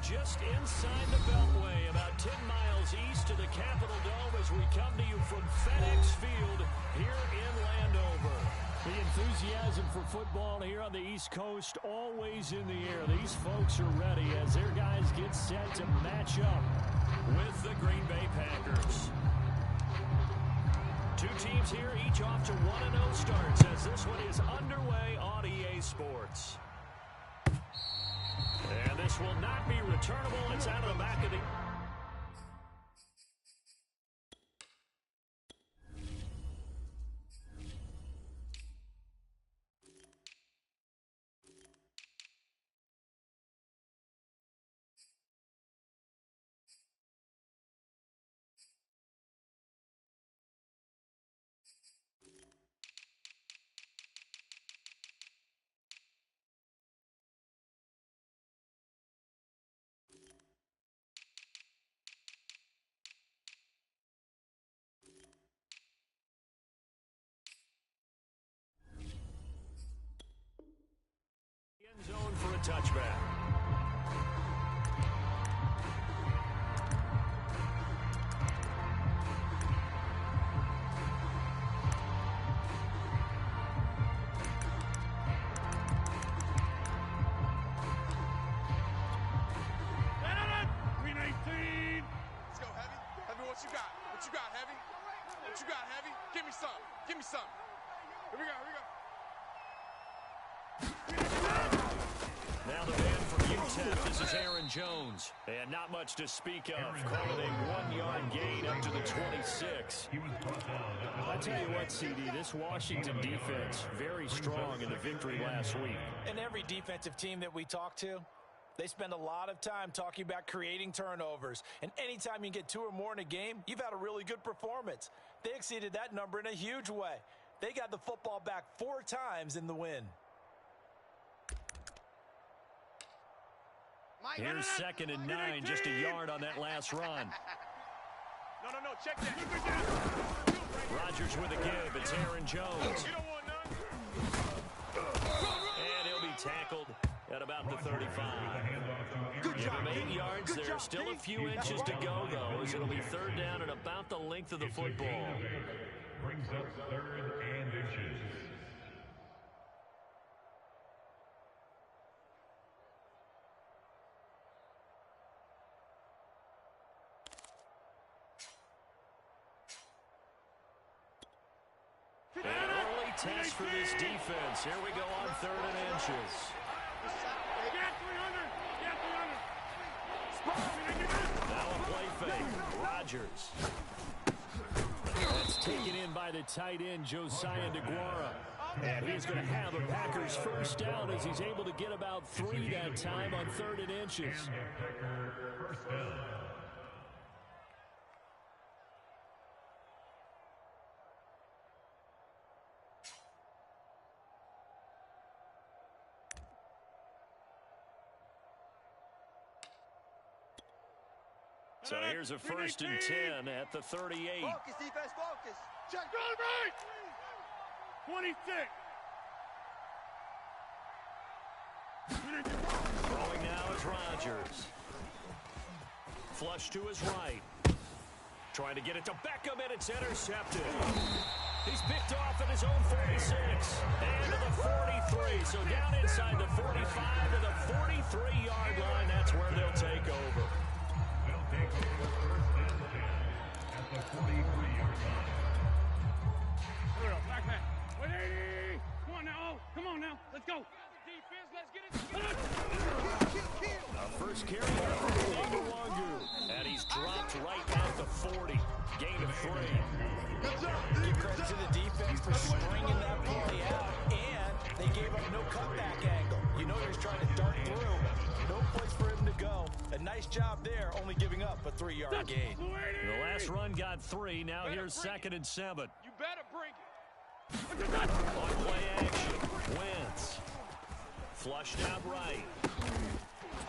just inside the Beltway, about 10 miles east of the Capitol Dome as we come to you from FedEx Field here in Landover. The enthusiasm for football here on the East Coast always in the air. These folks are ready as their guys get set to match up with the Green Bay Packers. Two teams here, each off to 1-0 starts as this one is underway on EA Sports. And this will not be returnable. It's out of the back of the... zone for a touchback. Let's go, Heavy. Heavy, what you got? What you got, Heavy? What you got, Heavy? Give me some. Give me some. Here we go, here we go. Now the man from UTEP, this is Aaron Jones. And not much to speak of. Called a 1-yard gain up to the 26. I tell you what, CD, this Washington defense, very strong in the victory last week. And every defensive team that we talk to, they spend a lot of time talking about creating turnovers. And anytime you get 2 or more in a game, you've had a really good performance. They exceeded that number in a huge way. They got the football back 4 times in the win. Here's 2nd and 9, just a yard on that last run. No, check that. Rodgers with a give. It's Aaron Jones. You don't want none. And he'll be tackled at about the 35. Give him 8 yards there. Still a few inches to go, though, as it'll be 3rd down and about the length of the football. Brings up 3rd and inches. An early test for this defense. Here we go on 3rd and inches. Now a play fake. Rodgers. That's taken in by the tight end, Josiah DeGuara. And he's going to have a Packers 1st down as he's able to get about 3 that time on 3rd and inches. First down. So here's a 1st and 10 at the 38. Focus, defense, focus. Check. Run right. 26. Throwing now is Rodgers. Flush to his right. Trying to get it to Beckham, and it's intercepted. He's picked off at his own 46. And to the 43. So down inside the 45 to the 43-yard line. That's where they'll take over. They'll take over 1st and 10 at the 43-yard line. Here we go. Back. 180. Come on now. Let's go. Defense, let's get it. First carry for Wangu. And he's dropped right at the 40. Gain of 3. Give credit to the defense for stringing that play out. And they gave up no cutback angle. You know he's trying to dart through. No place for him to go. A nice job there, only giving up a 3-yard gain. The last run got 3. Now here's 2nd and 7. You better bring it. On play action, Wentz. Flushed out right.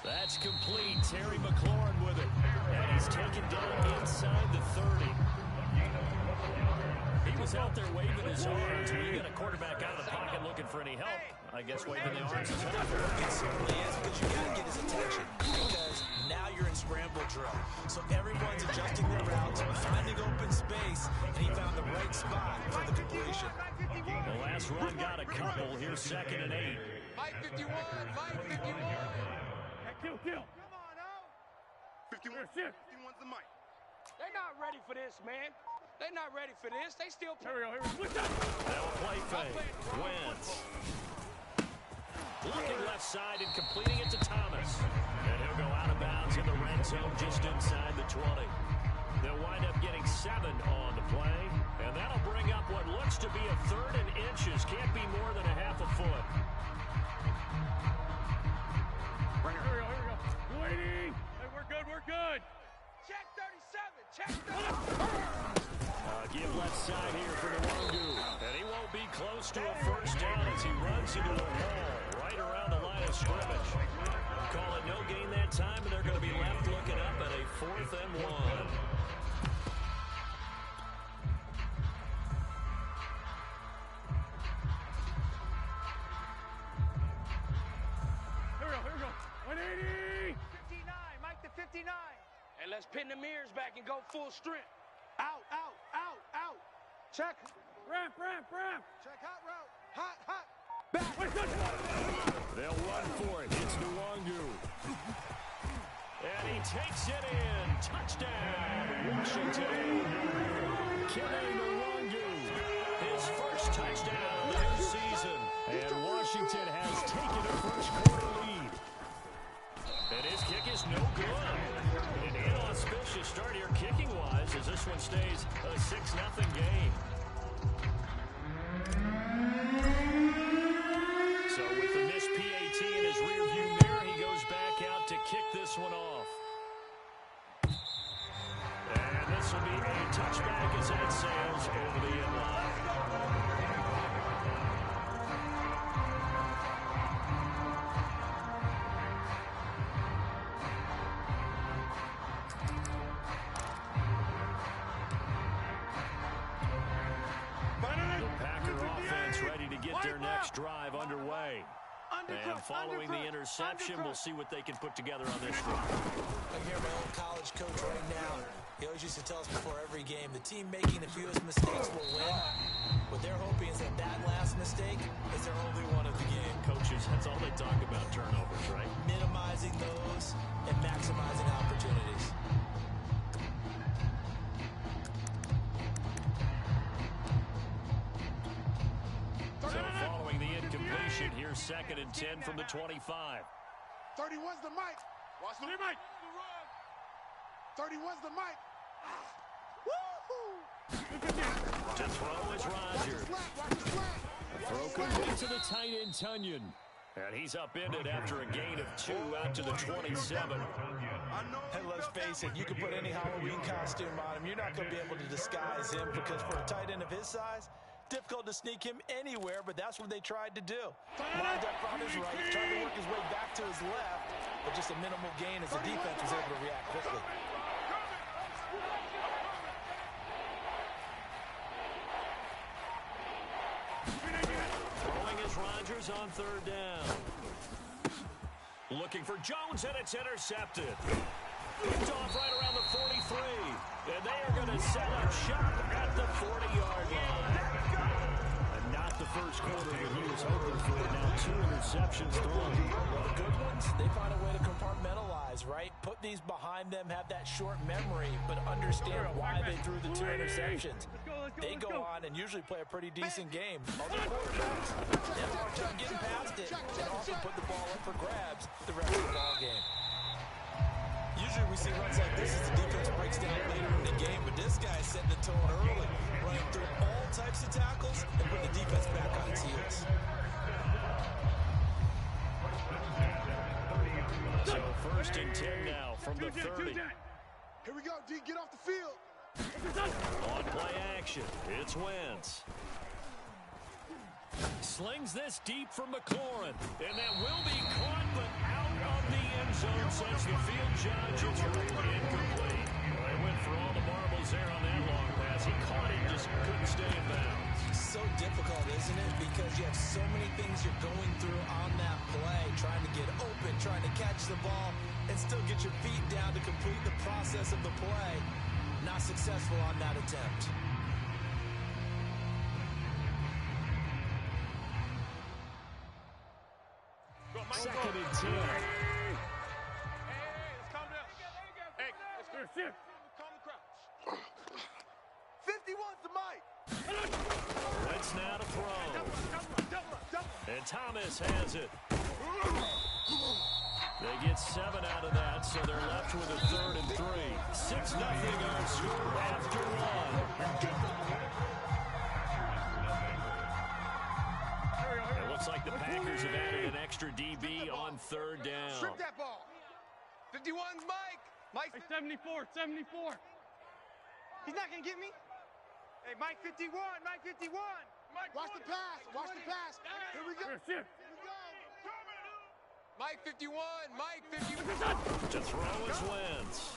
That's complete. Terry McLaurin with it. And he's taken down inside the 30. He was out there waving his arms. When you got a quarterback out of the pocket looking for any help, I guess waving the arms is helpful. It certainly is, because you got to get his attention. Because you're in scramble drill. So everyone's adjusting their routes, finding open space, and he found the right spot for the completion. The last run got a couple. Here's 2nd and 8. Mike 51, Mike 51. Kill. 51, 51's the mic. They're not ready for this, man. They're not ready for this. They still play. Here we go. Switch up. They'll play fake. Wentz. Looking left side and completing it to Thomas. And he'll go out of bounds in the red zone just inside the 20. They'll wind up getting 7 on the play. And that'll bring up what looks to be a 3rd and inches. Can't be more than a half a foot. Here we go. Waiting. Hey, we're good. Check 37. Check 37. Give left side here for Nwangwu. And he won't be close to a first down as he runs into the wall right around the line of scrimmage. Call it no gain that time, and they're going to be left looking up at a 4th and 1. Here we go. 180. 59. Mike the 59. And let's pin the mirrors back and go full strength. Out. Check. Ramp. Check hot route. Hot. Back. Wait, good. They'll run for it. It's Nwangwu. And he takes it in. Touchdown, Washington. Kene Nwangwu. His first touchdown of the new season. And Washington has taken a first-quarter lead. And his kick is no good. An inauspicious start here kicking-wise as this one stays a 6-0 game. So with the missed PAT in his rearview mirror, he goes back out to kick this one off. And this will be a touchback as that sails over the end line. Drive underway. And following the interception, we'll see what they can put together on this drive. I hear my old college coach right now. He always used to tell us before every game, the team making the fewest mistakes will win. What they're hoping is that last mistake is their only one of the game. Coaches, that's all they talk about, turnovers, right? Minimizing those and maximizing opportunities. Here's 2nd and 10 from the 25. 31's the mic. Watch the mic. 31's the mic. Woo-hoo! To throw is Rodgers. Throw complete to the tight end, Tunyon. And he's upended after a gain of 2 out to the 27. And let's face it, you can put any Halloween costume on him. You're not going to be able to disguise him because for a tight end of his size, difficult to sneak him anywhere, but that's what they tried to do. Lined up on his right, tried to work his way back to his left, but just a minimal gain as the defense was able to react quickly. Throwing is Rodgers on 3rd down. Looking for Jones, and it's intercepted. Picked off right around the 43. And they are going to set up shop at the 40-yard line. And not the first quarter that he was hoping for. Now 2 interceptions thrown. Well, the good ones, they find a way to compartmentalize, right? Put these behind them, have that short memory, but understand why they threw the 2 interceptions. They go on and usually play a pretty decent game. Other quarterbacks, they have a hard time getting past it and often put the ball up for grabs the rest of the ball game. Usually we see runs like this as the defense breaks down later in the game, but this guy is setting the tone early, running through all types of tackles and putting the defense back on its heels. So 1st and 10 now from the 30. Here we go, D, get off the field. On play action, it's Wentz. Slings this deep from McLaurin, and that will be caught, but out of the end zone, says the field judge. It's ruled incomplete. They went for all the marbles there on that long pass. He caught it, just couldn't stay in bounds. So difficult, isn't it? Because you have so many things things you're going through on that play, trying to get open, trying to catch the ball, and still get your feet down to complete the process of the play. Not successful on that attempt. Second and 10. Hey, let's calm down. Hey, let's calm the crowd. 51's the mic. Wentz now to throw. And Thomas has it. They get 7 out of that, so they're left with a 3rd and 3. 6-0 our score after 1. It looks like the Packers have added an extra DB on 3rd down. Strip that ball. 51's Mike. Mike. Hey, 74, 74. He's not going to get me. Hey, Mike 51, Mike 51. Watch the pass. Watch the pass. Here we go. Here. Mike 51. Mike 51. To throw is Wentz.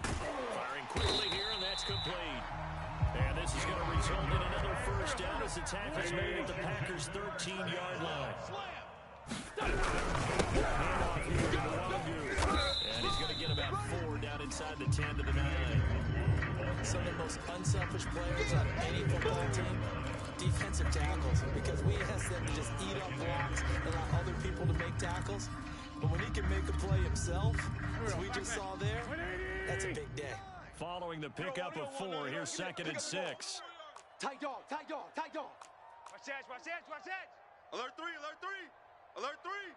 Firing quickly here, and that's complete. And this is going to result in another 1st down as the tackle's made at the Packers' 13-yard line. Handoff here to Nwangu. And he's going to get about 4 down inside the 10 to the 9. Some of the most unselfish players on any football team, defensive tackles, because we ask them to just eat up blocks and allow other people to make tackles. But when he can make a play himself, as we just saw there, that's a big day. Following the pickup of 4, here's 2nd and 6. Tight dog, tight dog, tight dog. Watch that, watch that, watch that. Alert 3, alert 3. Alert 3.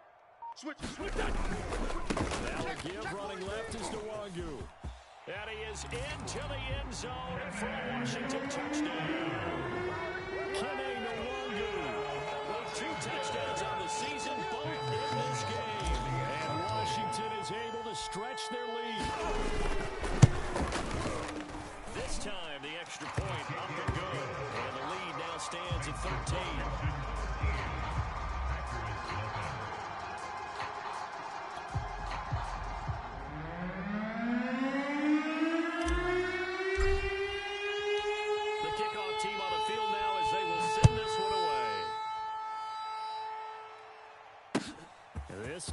Switch. Now a give running left is Nwangu. And he is into the end zone for a Washington touchdown. Kene Nwangu with 2 touchdowns on the season, both in this game. And Washington is able to stretch their lead. This time, the extra point up and good. And the lead now stands at 13.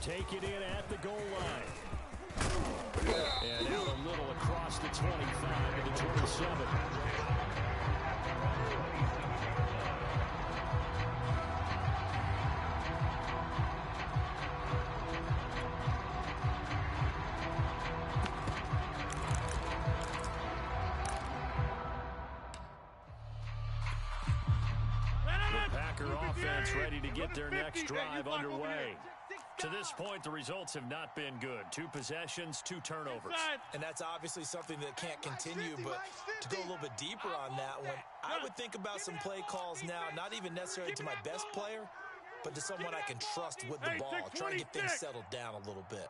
Take it in at the goal line. And out a little across the 25 to the 27. The Packer offense ready to get their next drive underway. To this point, the results have not been good. 2 possessions, 2 turnovers. And that's obviously something that can't continue, but to go a little bit deeper on that one, I would think about some play calls now, not even necessarily to my best player, but to someone I can trust with the ball, trying to get things settled down a little bit.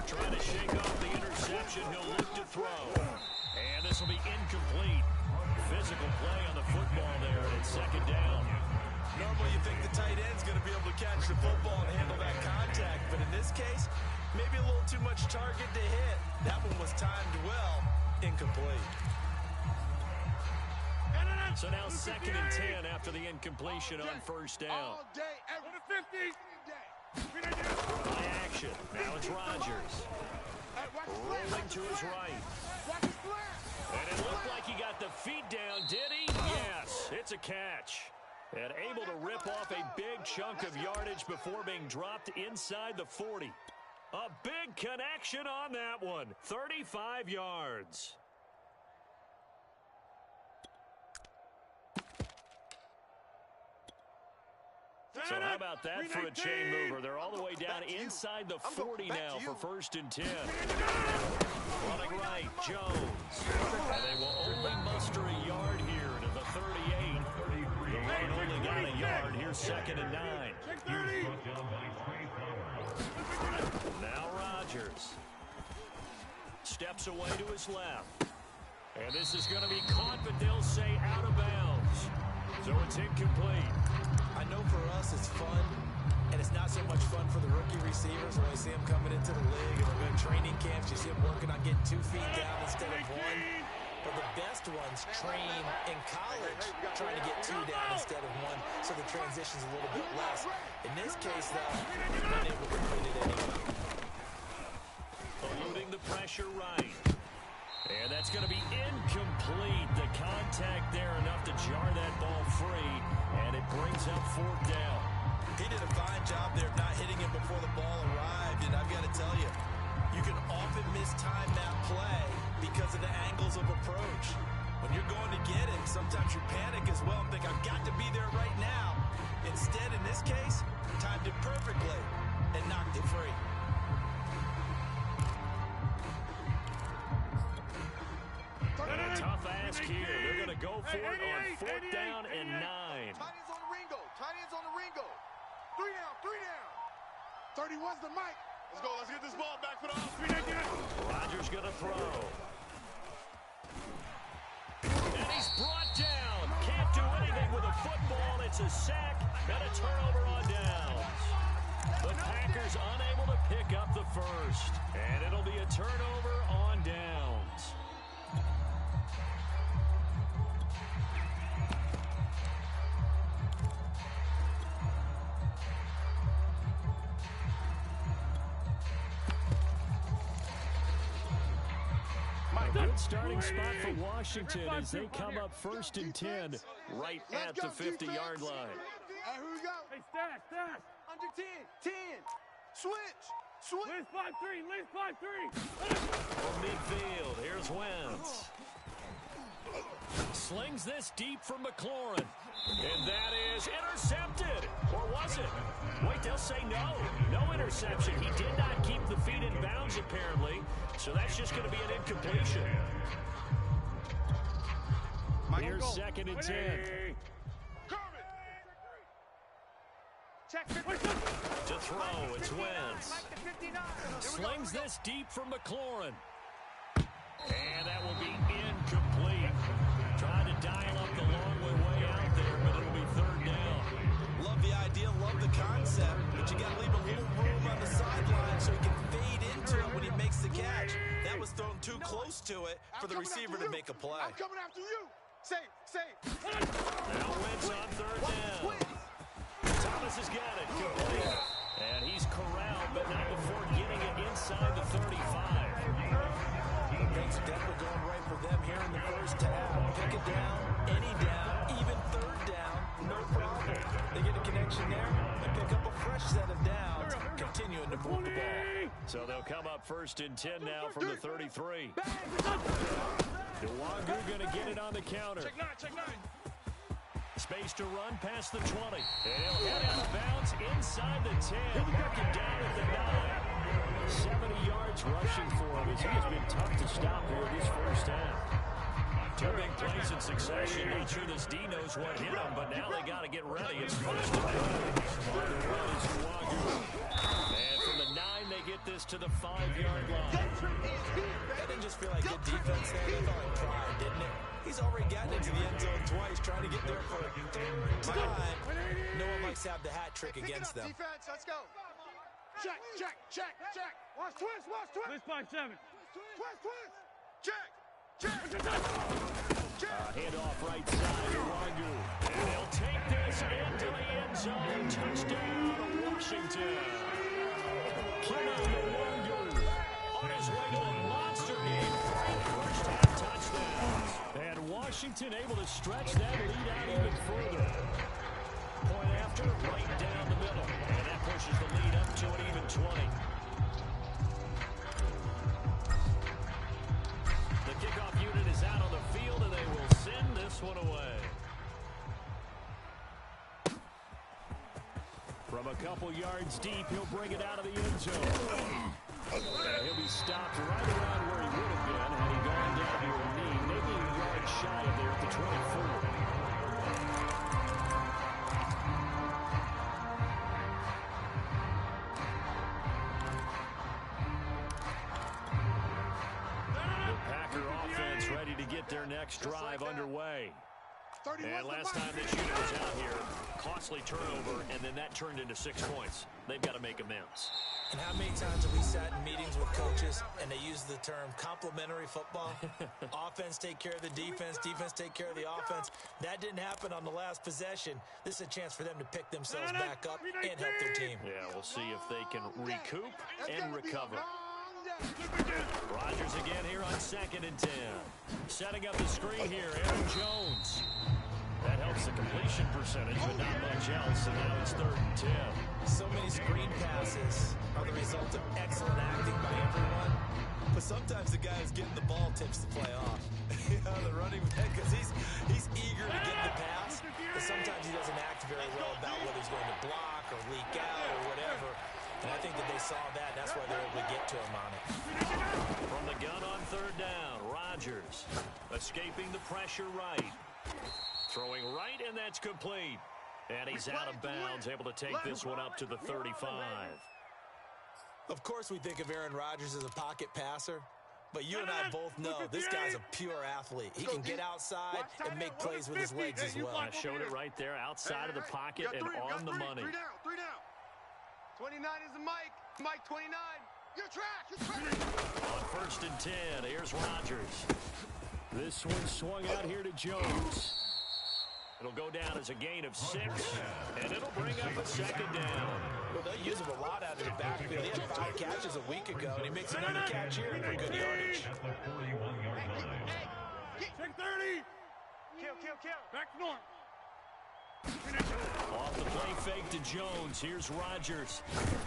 Trying to shake off the interception, he'll look to throw. And this will be incomplete. Physical play on the football there, and it's 2nd down. Normally you think the tight end's going to be able to catch the football and handle that contact, but in this case, maybe a little too much target to hit. That one was timed well, incomplete. So now 2nd and 10 after the incompletion on 1st down. All day, every 50. By action, now it's Rodgers. Rolling to his right. And it looked like he got the feet down, did he? Yes, it's a catch. And able to rip off a big chunk of yardage before being dropped inside the 40. A big connection on that one. 35 yards. So how about that for a chain mover? They're all the way down inside the 40 now for 1st and 10. Running right, Jones. And they will only muster a yard here to the 38. The run only got a yard. Here's 2nd and 9. Now Rodgers. Steps away to his left. And this is going to be caught, but they'll say out of bounds. So it's incomplete. I know for us it's fun, and it's not so much fun for the rookie receivers when I see them coming into the league and we're going to training camps. You see them working on getting 2 feet down instead of 1. but the best ones train in college trying to get 2 down instead of 1, so the transition's a little bit less. In this case, though, he's been able to complete it anyway. Eluding the pressure right. And that's going to be incomplete. The contact there enough to jar that ball free, and it brings up 4th down. He did a fine job there of not hitting it before the ball arrived, and I've got to tell you, you can often mistime that play because of the angles of approach. When you're going to get it, sometimes you panic as well and think, I've got to be there right now. Instead, in this case, timed it perfectly and knocked it free. Tough ask here. They're going to go for it on 4th down and 9. Tight ends on the Ringo. Tight ends on the Ringo. 3 down, 3 down. 31's the mic. Let's go. Let's get this ball back for the offense. Rodgers going to throw. And he's brought down. Can't do anything with a football. It's a sack and a turnover on downs. The Packers unable to pick up the first. And it'll be a turnover on downs. Good starting spot for Washington as they come up 1st and 10 right at the 50-yard line. Hey, here we go. Hey, Stash. Under 10. 10. Switch. Liz 5-3. Liz 5-3. From midfield, here's Wentz. Slings this deep from McLaurin. And that is intercepted. Or was it? Wait, they'll say no. No interception. He did not keep the feet in bounds, apparently. So that's just going to be an incompletion. Here's 2nd and 10. Check. To throw, it's Wentz. Slings this deep from McLaurin. And that will be incomplete. Trying to dial up the long way out there, but it'll be 3rd down. Love the idea, love the concept, but you got to leave a little room on the sideline so he can fade into it when he makes the catch. That was thrown too close to it for the receiver to make a play. I'm coming after you. Say. Now Wentz on 3rd down. Thomas has got it, complete. And he's corralled, but not before getting it inside the 35. Things are definitely going right for them here in the first half. Pick it down, any down, even 3rd down, no problem. They get a connection there and pick up a fresh set of downs, continuing to move the ball. So they'll come up 1st and 10 now from the 33. Nwogu going to get it on the counter. Check nine. Space to run past the 20. And he'll head out of bounds inside the 10. Mark it down at the 9. 70 yards rushing for him as he has been tough to stop here this first half. 2 big plays in succession. Not sure this D knows what hit him, but now they got to get ready. It's 1st and 9. On the run is Nwogu. And from the 9, they get this to the 5-yard line. That didn't just feel like good defense there. They felt like pride, didn't it? He's already gotten into the end zone twice, trying to get there for a 3rd time. No one likes to have the hat trick against them. Defense, let's go. Check. Watch twist. Liz 5-7. Twist. Check. Handoff right side to Nwogu. And he'll take this into the end zone. Touchdown, Washington. Kenneth Nwogu on his way to a monster game. First half touchdowns. And Washington able to stretch that lead out even further. Point after, right down the middle. And that pushes the lead up to an even 20. The kickoff unit is out on the field, and they will send this one away. From a couple yards deep, he'll bring it out of the end zone. And he'll be stopped right around where he would have been had he gone down to a knee, maybe a yard shy of there at the 24. Their next drive underway. And last time this unit was out here, costly turnover, and then that turned into 6 points. They've got to make amends. And how many times have we sat in meetings with coaches and they use the term complementary football? Offense take care of the defense, defense take care of the offense. That didn't happen on the last possession. This is a chance for them to pick themselves back up and help their team. Yeah, we'll see if they can recoup and recover. Rodgers again here on 2nd and 10. Setting up the screen here, Aaron Jones. That helps the completion percentage, but not much else, and now it's 3rd and 10. So many screen passes are the result of excellent acting by everyone, but sometimes the guy who's getting the ball tips the play off. The running back, because he's eager to get the pass, but sometimes he doesn't act very well about whether he's going to block or leak out or whatever. And I think that they saw that, and that's why they're able to get to him on it. From the gun on 3rd down, Rodgers escaping the pressure right. Throwing right, and that's complete. And he's out of bounds, able to take this one up to the 35. Of course we think of Aaron Rodgers as a pocket passer, but you and I both know this guy's a pure athlete. He can get outside and make plays with his legs as well. I showed it right there, outside of the pocket and on the money. 3 down. 29 is the Mike. Mike 29. You're trash. On 1st and 10, here's Rodgers. This one swung out here to Jones. It'll go down as a gain of 6, and it'll bring up a 2nd down. Well, they use him a lot out of the backfield. He had 5 catches a week ago, and he makes another catch here for good yardage. At the 41-yard line. Check 30. Kill. Back north. Off the play fake to Jones. Here's Rodgers.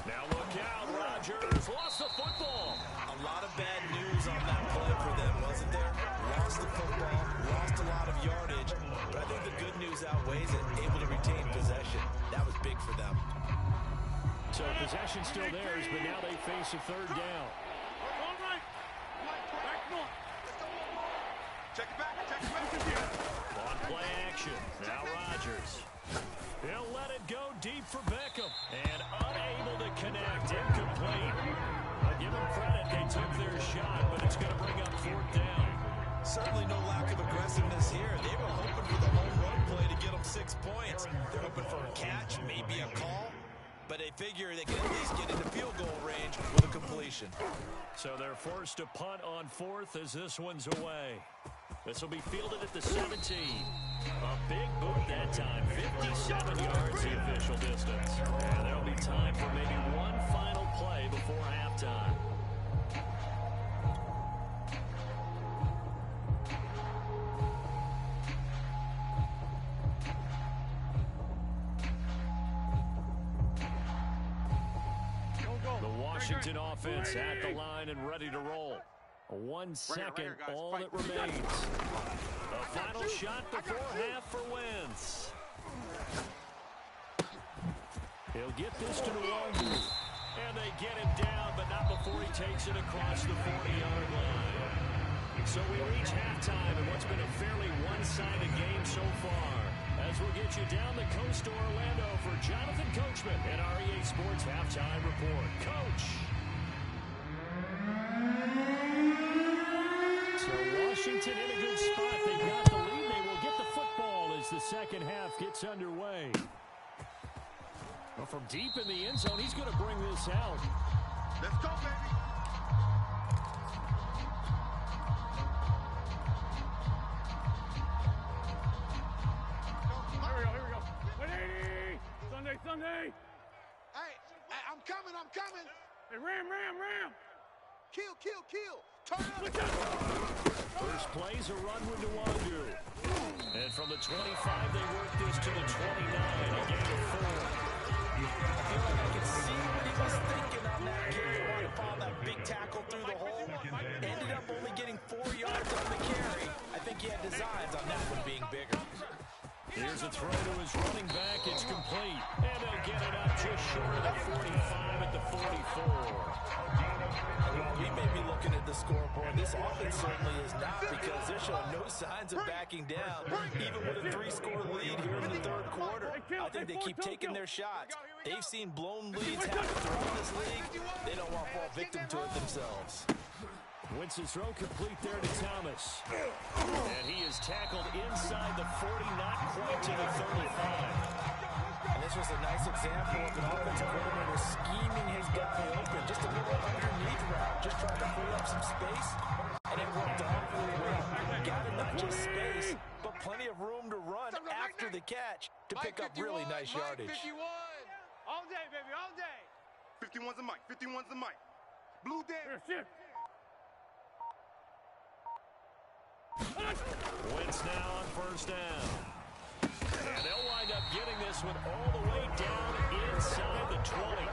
Now look out. Rodgers lost the football. A lot of bad news on that play for them, wasn't there? Lost the football, lost a lot of yardage, but I think the good news outweighs it. Able to retain possession. That was big for them. So possession still theirs, but now they face a 3rd down. All right. Back north. Check it back. On play action. Now Rodgers. He'll let it go deep for Beckham. And unable to connect. Incomplete. I'll give them credit. They took their shot, but it's going to bring up 4th down. Certainly no lack of aggressiveness here. They were hoping for the home run play to get them 6 points. They're hoping for a catch, maybe a call. But they figure they can at least get into field goal range with a completion. So they're forced to punt on 4th as this one's away. This will be fielded at the 17. A big boot that time. 57 yards the official distance. And there'll be time for maybe one final play before halftime. The Washington offense at the line and ready to roll. 1 second, all that remains. A final shot before half for Wentz. He'll get this to Nwangu. And they get him down, but not before he takes it across the 40-yard line. So we reach halftime in what's been a fairly one-sided game so far. As we'll get you down the coast to Orlando for Jonathan Coachman and our EA Sports Halftime Report. Coach. So Washington in a good spot. They got the lead. They will get the football as the second half gets underway. Well, from deep in the end zone, he's going to bring this out. Let's go, baby. Here we go. 180. Sunday. Hey, I'm coming. Hey, ram. Kill. Turn up. First play's a run with Nwangu. And from the 25, they work this to the 29. A gain of 4. I feel like I can see what he was thinking on that carry. Wanted to follow that big tackle through the hole. Ended up only getting 4 yards on the carry. I think he had designs on that one being bigger. Here's a throw to his running back. It's complete. And they'll get it up just short of the 45 at the 44. We may be looking at the scoreboard. This offense certainly is not, because they're showing no signs of backing down, even with a 3-score lead here in the 3rd quarter. I think they keep taking their shots. They've seen blown leads happen throughout this league. They don't want to fall victim to it themselves. Winston's throw complete there to Thomas. And he is tackled inside the 40, not quite to the 35. And this was a nice example of an offensive coordinator scheming his guy open. Just a little underneath route, just trying to free up some space. And it worked out really well. Got it, not just space, but plenty of room to run after the catch to pick up really nice yardage. 51. All day, baby, all day. 51's the mic. 51's the mic. Blue Dan. Wentz now on first down. And they'll wind up getting this one all the way down inside the 20.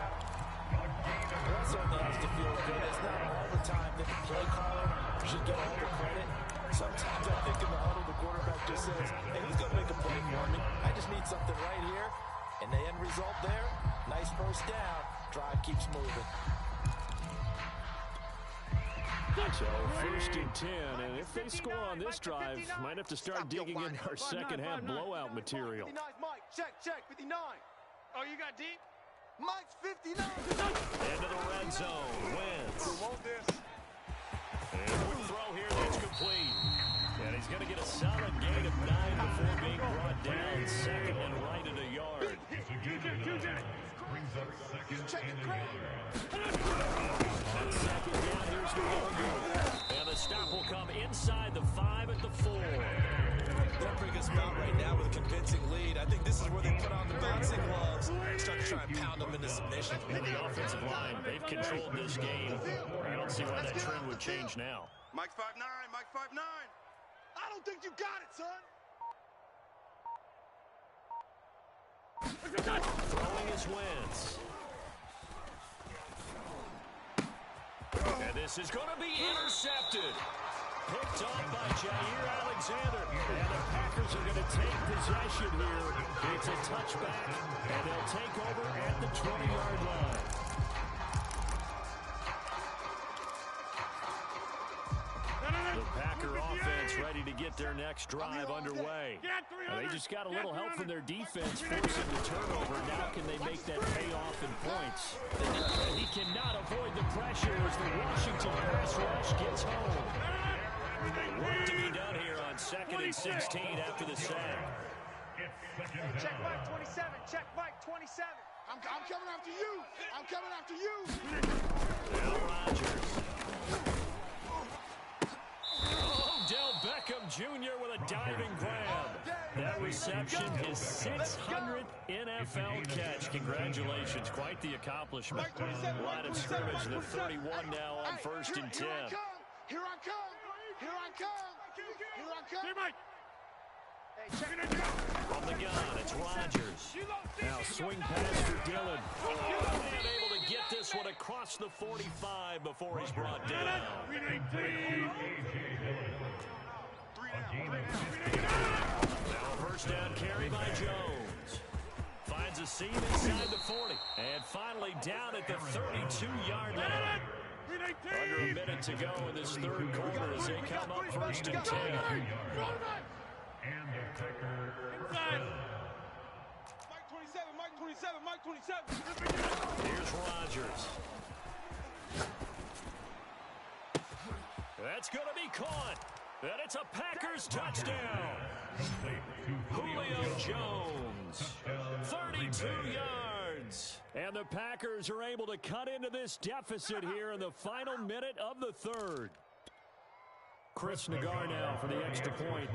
That certainly has to feel good. It's not all the time that the play caller should get all the credit. Sometimes I think in the huddle, the quarterback just says, hey, who's going to make a play for me? I just need something right here. And the end result there, nice first down. Drive keeps moving. So first and 10, and if they score on this drive, might have to start digging in our second-half blowout material. 59's Mike. Check. 59. Oh, you got deep? Mike's 59. Into the red zone. Wentz. And a quick throw here that's complete. And he's going to get a solid gain of 9 before being brought down second and right at a yard. Brings up second and 8. And second down, here's the logo. And the stop will come inside the 5 at the 4. They'll bring us out right now with a convincing lead. I think this is where they put on the bouncing gloves. Start to try and pound them into submission. And the offensive line, they've controlled this game. I don't see why that trend would change now. Mike's 5'9. Mike's 5'9. I don't think you got it, son. Throwing is Wentz. And this is going to be intercepted. Picked off by Jair Alexander. And the Packers are going to take possession here. It's a touchback, and they'll take over at the 20-yard line. The Packer offense ready to get their next drive underway. They just got a little help from their defense forcing the turnover. Now can they make that pay off in points? And he cannot avoid the pressure as the Washington pass rush gets home. Work to be done here on 2nd and 16 after the sack. Check Mike 27. Check Mike 27. I'm coming after you. I'm coming after you. Now Rodgers. Odell Beckham Jr. with a diving grab. That reception, his 600th NFL catch. Congratulations. Quite the accomplishment. Line of scrimmage, the 31 now on 1st and 10. Here I come. Here I come. Here I come. Hey, Mike. Hey, check it out. From the gun, it's Rodgers. Now swing pass for Dillon. And able to get this one across the 45 before he's brought down. Now a first down carry by Jones. Finds a seam inside the 40. And finally down at the 32-yard line. Under a minute to go in this third quarter as they come up 1st and 10. And the Packer. Inside. Mike 27. Here's Rodgers. That's going to be caught. And it's a Packers touchdown. Julio Jones, 32 yards. And the Packers are able to cut into this deficit here in the final minute of the third. Chris Nagar now for the extra point.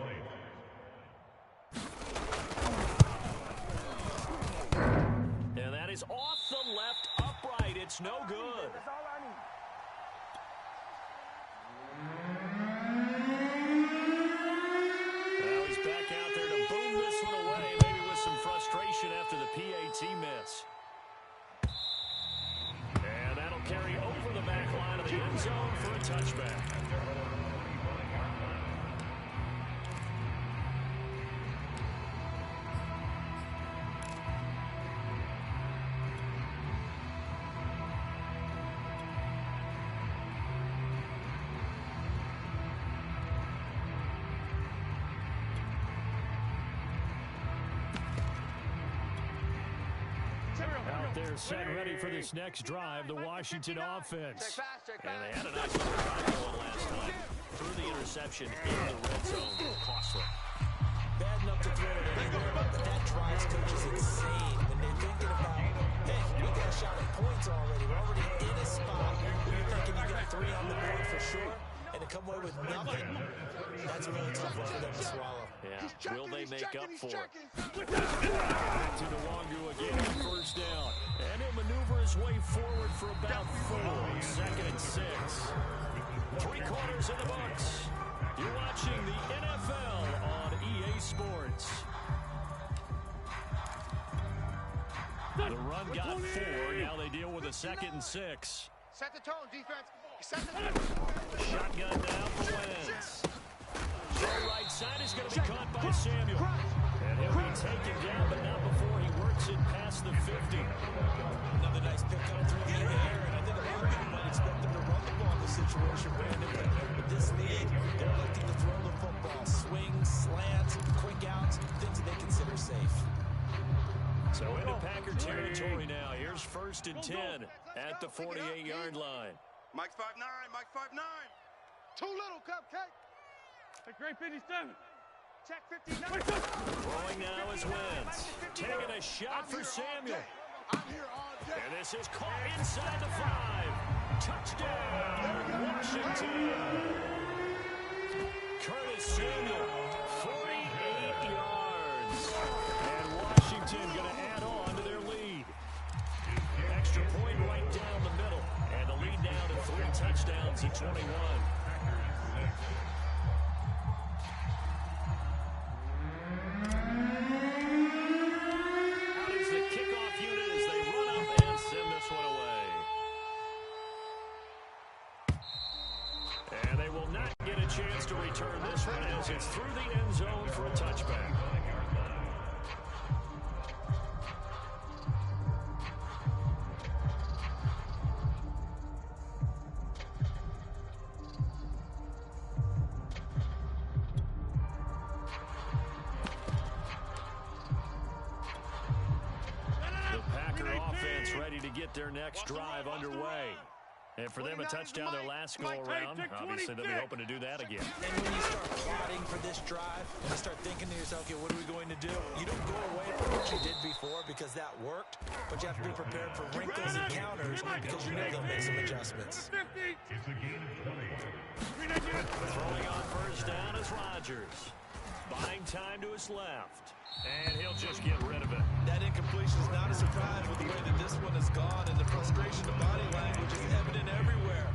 And that is off the left upright. It's no good. That's all I need. Well, he's back out there to boom this one away, maybe with some frustration after the PAT miss. And that'll carry over the back line of the end zone for a touchback. Out there set ready for this next drive, the Washington offense. And they had a nice little drive going last time. Threw the interception in the red zone. Costly. bad enough to throw it anywhere, but that drives coaches insane when they're thinking about, hey, we got a shot at points already. We're already in a spot where you're thinking you got 3 on the board for sure, and to come away with nothing, that's a really tough one for them to swallow. Yeah, will they make up for it? Back to Nwangwu again, first down. And he'll maneuver his way forward for about 4. 2nd and 6. 3 quarters in the books. You're watching the NFL on EA Sports. The run got 4. Now they deal with a 2nd and 6. Set the tone, defense. Set the tone. Shotgun now for Wentz. The right side is going to be caught by Samuel. And he'll be taken down, but not before he works it past the 50. Another nice pickup through the air, and I think a lot of people might expect them to run the ball in this situation, Brandon. But with this lead, they're electing to throw the football. Swings, slants, quick outs, things that they consider safe. So into Packer territory now. Here's 1st and 10 at the 48-yard line. Mike's 5'9", Mike's 5'9". Too little, Cupcake. Hey, great 57. Check 59. Throwing now is Wentz. Taking a shot for Samuel. I'm here all day. And this is caught inside the 5. Touchdown, Washington. Curtis Samuel, 48 yards. And Washington going to add on to their lead. Extra point right down the middle. And the lead down to 3 touchdowns at 21. Out is the kickoff unit as they run up and send this one away. And they will not get a chance to return this one as it's through the end zone for a touchback. Get their next drive underway. And for them, a touchdown their last go-around. Obviously, they'll be hoping to do that again. And when you start plotting for this drive, and you start thinking to yourself, okay, what are we going to do? You don't go away from what you did before because that worked, but you have to be prepared for wrinkles and counters because you know they'll make some adjustments. Throwing on first down is Rodgers. Buying time to his left. And he'll just get rid of it. That incompletion is not a surprise with the way that this one has gone, and the frustration of body language is evident everywhere.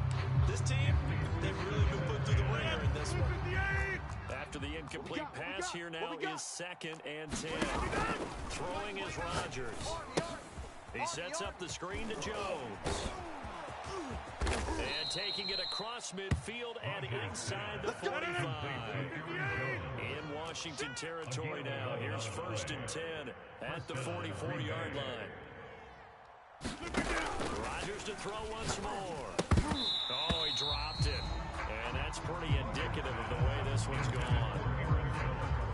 This team, they've really been put through the ringer in this one. After the incomplete pass, here now is 2nd and 10. Throwing is Rodgers. He sets up the screen to Jones. And taking it across midfield and inside the 45. In Washington territory now. Here's 1st and 10 at the 44-yard line. Rodgers to throw once more. Oh, he dropped it. And that's pretty indicative of the way this one's gone.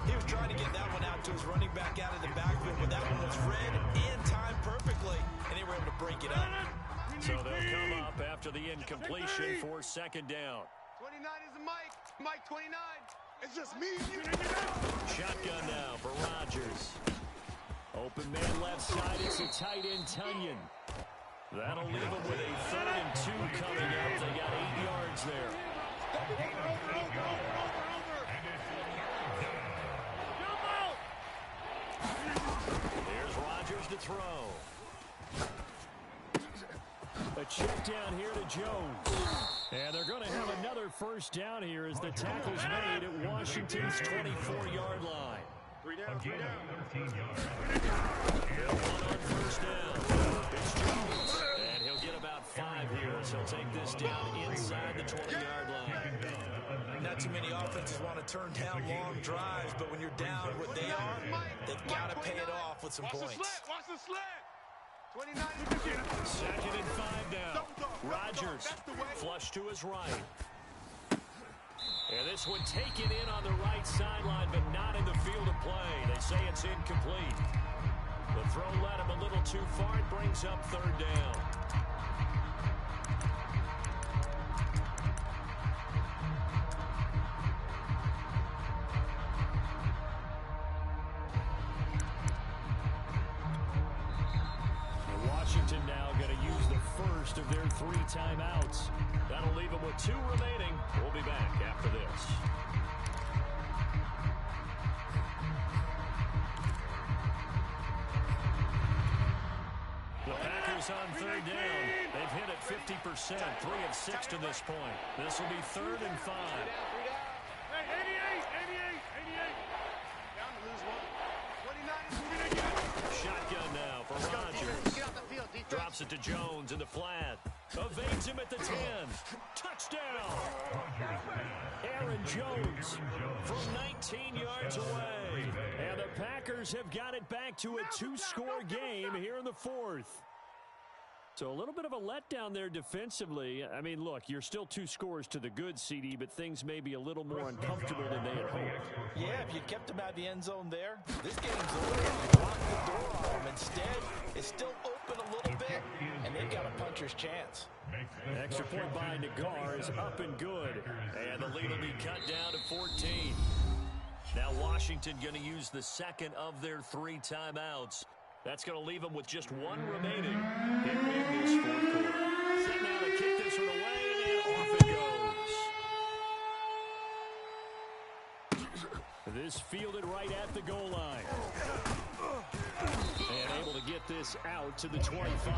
He was trying to get that one out to his running back out of the backfield, but that one was read and timed perfectly, and they were able to break it up. So they'll come up after the incompletion for 2nd down. 29 is the Mike. Mike 29. It's just me. Shotgun now for Rodgers. Open man left side. It's a tight end, Tunyon. That'll leave them with a 3rd and 2 coming up. They got 8 yards there. There's Rodgers to throw. A check down here to Jones. And they're going to have another first down here as the tackle's made at Washington's 24-yard line. 3 down, 3 down. 13 yards. They'll one on first down. It's Jones. And he'll get about 5 here as he'll take this down inside the 20-yard line. Not too many offenses want to turn down long drives, but when you're down what they are, they've got to pay it off with some points. Watch the slant. 29. 2nd and 5 now. Rodgers flush to his right. And this one taken in on the right sideline, but not in the field of play. They say it's incomplete. The throw led him a little too far. It brings up 3rd down. Washington now going to use the first of their 3 timeouts. That'll leave them with 2 remaining. We'll be back after this. The Packers on 3rd down. They've hit it 50%, 3 of 6 to this point. This will be 3rd and 5. Hey, 88. Down to lose one. 29. Shotgun now for Rodgers. Get out the field, defense. Drops it to Jones in the flat. Evades him at the 10. Touchdown. Aaron Jones from 19 yards away. And the Packers have got it back to a 2-score game here in the 4th. So a little bit of a letdown there defensively. I mean, look, you're still 2 scores to the good, CD, but things may be a little more uncomfortable than they had hoped. Yeah, if you kept him out of the end zone there, this game's over. You locked the door on him. Instead, it's still open a little bit, and they've got a puncher's chance. Extra point by Nagar is up and good. And the lead will be cut down to 14. Now Washington going to use the second of their 3 timeouts. That's going to leave them with just 1 remaining here in this 4th quarter. Set now to kick this one away, and off it goes. This fielded right at the goal line. And able to get this out to the 25.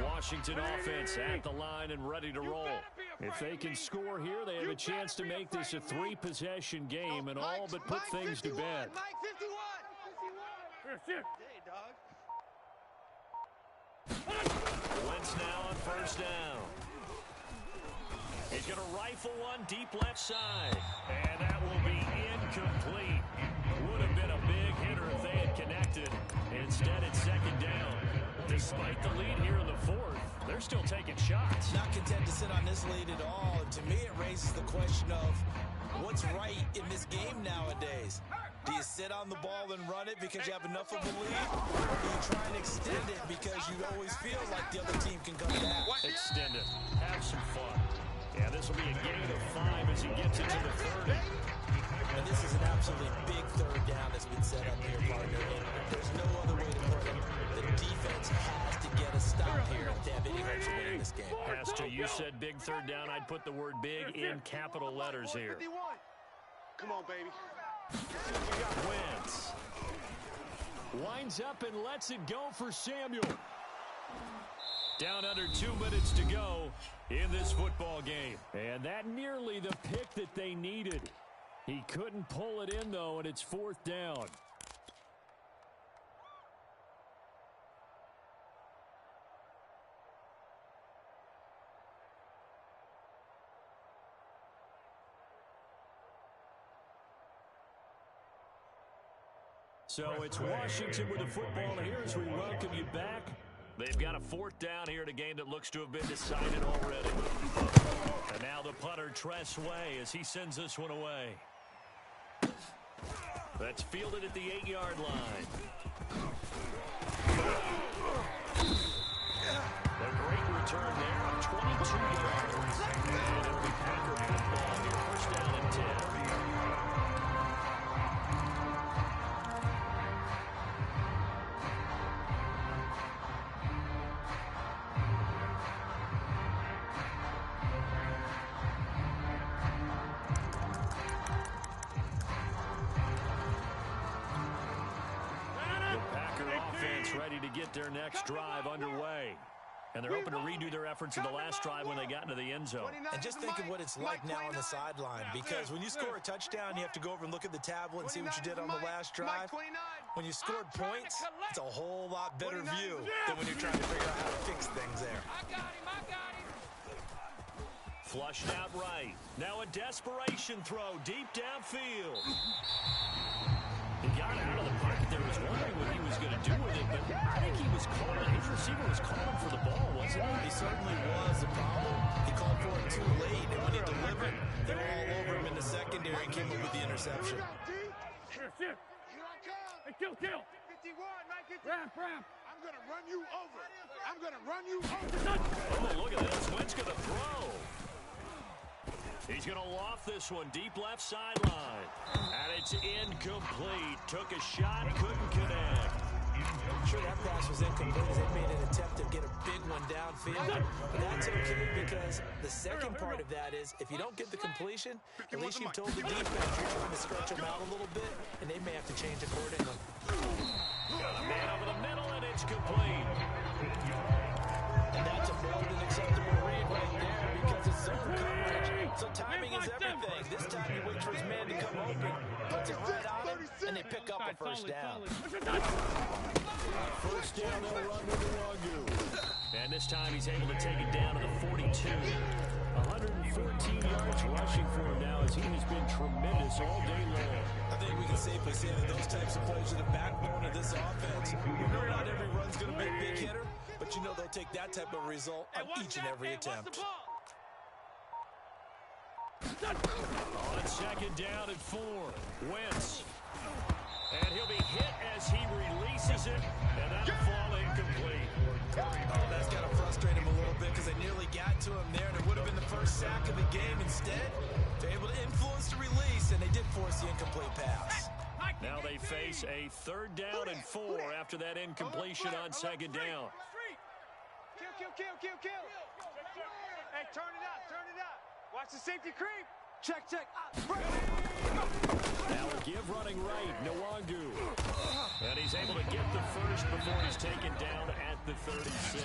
Washington offense at the line and ready to roll. If they can score here, they have a chance to make this a 3-possession game and all but put things to bed. Mike 51. Wentz now on 1st down. He's going to rifle one deep left side. And that will be incomplete. Would have been a big hitter if they had connected. Instead, it's 2nd down. Despite the lead here in the 4th, they're still taking shots. Not content to sit on this lead at all. And to me, it raises the question of what's right in this game nowadays. Do you sit on the ball and run it because you have enough of a lead? Or do you try and extend it because you always feel like the other team can come back? Extend it. Have some fun. Yeah, this will be a gain of 5 as he gets into the 30. And this is an absolutely big 3rd down that's been set up here, partner. And there's no other way to put it. The defense has to get a stop here if they have any hopes of winning this game. Pastor, you said big 3rd down. I'd put the word big in capital letters here. Come on, baby. Wentz winds up and lets it go for Samuel. Down under 2 minutes to go in this football game. And that nearly the pick that they needed. He couldn't pull it in, though, and it's 4th down. So it's Washington with the football here as we welcome you back. They've got a 4th down here in a game that looks to have been decided already. And now the punter, Tress Way, as he sends this one away. That's fielded at the 8-yard line. A great return there of 22 yards. And it'll be Packer football here, 1st down and 10. Ready to get their next drive underway. And they're hoping to redo their efforts in the last drive when they got into the end zone. And just think of what it's like now on the sideline, because when you score a touchdown, you have to go over and look at the tablet and see what you did on the last drive. When you scored points, it's a whole lot better view than when you're trying to figure out how to fix things there. I got him. Flushed out right. Now a desperation throw deep downfield. He got out of the pocket there, was wondering what he was going to do with it, but I think he was calling. His receiver was calling for the ball, wasn't he? He certainly was. The problem, he called for it too late, and when he delivered, they were all over him in the secondary and came up with the interception. Shift. Hey, kill. 51, Mike, 51. Wrap. I'm going to run you over. I'm going to run you over. Oh, look at this. Wentz going to throw. He's going to loft this one deep left sideline. And it's incomplete. Took a shot, couldn't connect. I'm sure that pass was incomplete as they made an attempt to get a big one downfield. But that's okay because the second part of that is if you don't get the completion, at least you told the defense you're trying to stretch them out a little bit, and they may have to change accordingly. Got a man over the middle, and it's complete. And that's a more than acceptable read right there because it's zone coverage. So timing is everything. This time he waits for his man to come open, puts it right on him, and they pick up a first down. First down, they'll run with Nwangwu. And this time he's able to take it down to the 42. 114 yards rushing for him now as he has been tremendous all day long. I think we can safely say that those types of plays are the backbone of this offense. We know not every run's going to be a big hitter, but you know they'll take that type of result on each and every attempt. On second down and 4, Wentz. And he'll be hit as he releases it, and that'll fall incomplete. Oh, that's got to frustrate him a little bit because they nearly got to him there, and it would have been the first sack of the game. Instead, they're able to influence the release, and they did force the incomplete pass. Now they face a third down and 4 after that incompletion on second down. Kill. Hey, turn it up. Watch the safety creep. Check. Now a give running right, Nwangwu. And he's able to get the first before he's taken down at the 36.